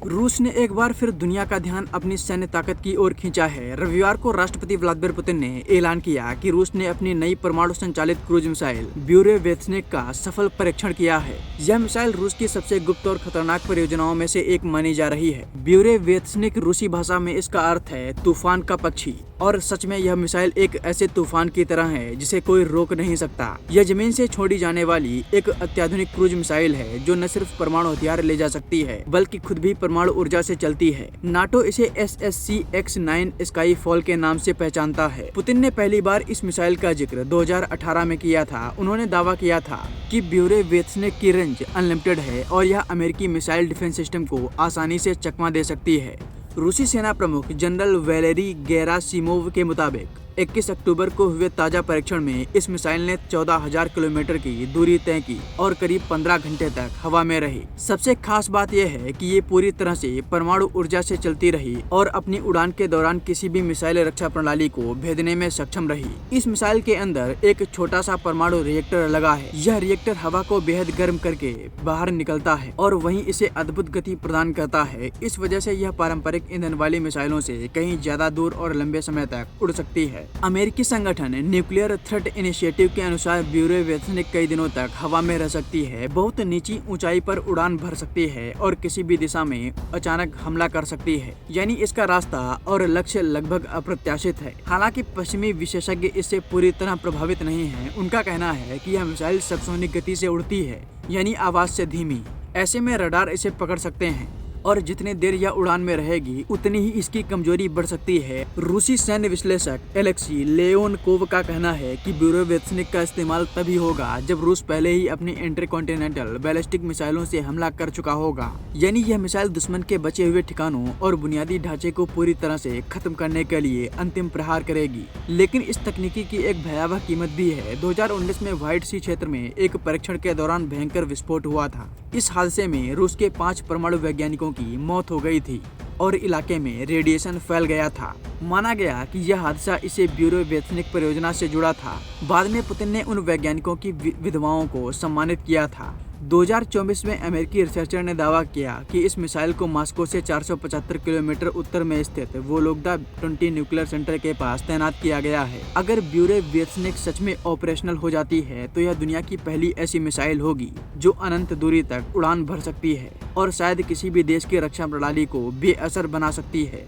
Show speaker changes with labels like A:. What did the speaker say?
A: रूस ने एक बार फिर दुनिया का ध्यान अपनी सैन्य ताकत की ओर खींचा है। रविवार को राष्ट्रपति व्लादिमीर पुतिन ने ऐलान किया कि रूस ने अपनी नई परमाणु संचालित क्रूज मिसाइल ब्यूरेवेत्सनिक का सफल परीक्षण किया है। यह मिसाइल रूस की सबसे गुप्त और खतरनाक परियोजनाओं में से एक मानी जा रही है। ब्यूरेवेत्सनिक रूसी भाषा में इसका अर्थ है तूफान का पक्षी, और सच में यह मिसाइल एक ऐसे तूफान की तरह है जिसे कोई रोक नहीं सकता। यह जमीन से छोड़ी जाने वाली एक अत्याधुनिक क्रूज मिसाइल है जो न सिर्फ परमाणु हथियार ले जा सकती है बल्कि खुद भी परमाणु ऊर्जा से चलती है। नाटो इसे SSC-X9 स्काई फॉल के नाम से पहचानता है। पुतिन ने पहली बार इस मिसाइल का जिक्र 2018 में किया था। उन्होंने दावा किया था कि ब्यूरेवेत्सनिक की रेंज अनलिमिटेड है और यह अमेरिकी मिसाइल डिफेंस सिस्टम को आसानी से चकमा दे सकती है। रूसी सेना प्रमुख जनरल वैलेरी गेरासिमोव के मुताबिक 21 अक्टूबर को हुए ताजा परीक्षण में इस मिसाइल ने 14,000 किलोमीटर की दूरी तय की और करीब 15 घंटे तक हवा में रही। सबसे खास बात यह है कि ये पूरी तरह से परमाणु ऊर्जा से चलती रही और अपनी उड़ान के दौरान किसी भी मिसाइल रक्षा प्रणाली को भेदने में सक्षम रही। इस मिसाइल के अंदर एक छोटा सा परमाणु रिएक्टर लगा है। यह रिएक्टर हवा को बेहद गर्म करके बाहर निकलता है और वहीं इसे अद्भुत गति प्रदान करता है। इस वजह से यह पारंपरिक ईंधन वाली मिसाइलों से कहीं ज्यादा दूर और लंबे समय तक उड़ सकती है। अमेरिकी संगठन न्यूक्लियर थ्रेट इनिशिएटिव के अनुसार ब्यूरेवेत्सनिक कई दिनों तक हवा में रह सकती है, बहुत नीची ऊंचाई पर उड़ान भर सकती है और किसी भी दिशा में अचानक हमला कर सकती है। यानी इसका रास्ता और लक्ष्य लगभग अप्रत्याशित है। हालांकि पश्चिमी विशेषज्ञ इससे पूरी तरह प्रभावित नहीं है। उनका कहना है कि यह मिसाइल सबसोनिक गति से उड़ती है, यानी आवाज से धीमी। ऐसे में रडार इसे पकड़ सकते हैं और जितनी देर यह उड़ान में रहेगी उतनी ही इसकी कमजोरी बढ़ सकती है। रूसी सैन्य विश्लेषक एलेक्सी लेओनकोव का कहना है कि ब्यूरेवेत्सनिक का इस्तेमाल तभी होगा जब रूस पहले ही अपनी इंटरकॉन्टिनेंटल बैलिस्टिक मिसाइलों से हमला कर चुका होगा। यानी यह मिसाइल दुश्मन के बचे हुए ठिकानों और बुनियादी ढांचे को पूरी तरह से खत्म करने के लिए अंतिम प्रहार करेगी। लेकिन इस तकनीकी की एक भयावह कीमत भी है। 2019 में व्हाइट सी क्षेत्र में एक परीक्षण के दौरान भयंकर विस्फोट हुआ था। इस हादसे में रूस के 5 परमाणु वैज्ञानिकों की मौत हो गई थी और इलाके में रेडिएशन फैल गया था। माना गया कि यह हादसा इसे ब्यूरेवेत्सनिक परियोजना से जुड़ा था। बाद में पुतिन ने उन वैज्ञानिकों की विधवाओं को सम्मानित किया था। 2024 में अमेरिकी रिसर्चर ने दावा किया कि इस मिसाइल को मॉस्को से 475 किलोमीटर उत्तर में स्थित वोलोगदा 20 न्यूक्लियर सेंटर के पास तैनात किया गया है। अगर ब्यूरेवेत्सनिक सच में ऑपरेशनल हो जाती है तो यह दुनिया की पहली ऐसी मिसाइल होगी जो अनंत दूरी तक उड़ान भर सकती है और शायद किसी भी देश की रक्षा प्रणाली को बेअसर बना सकती है।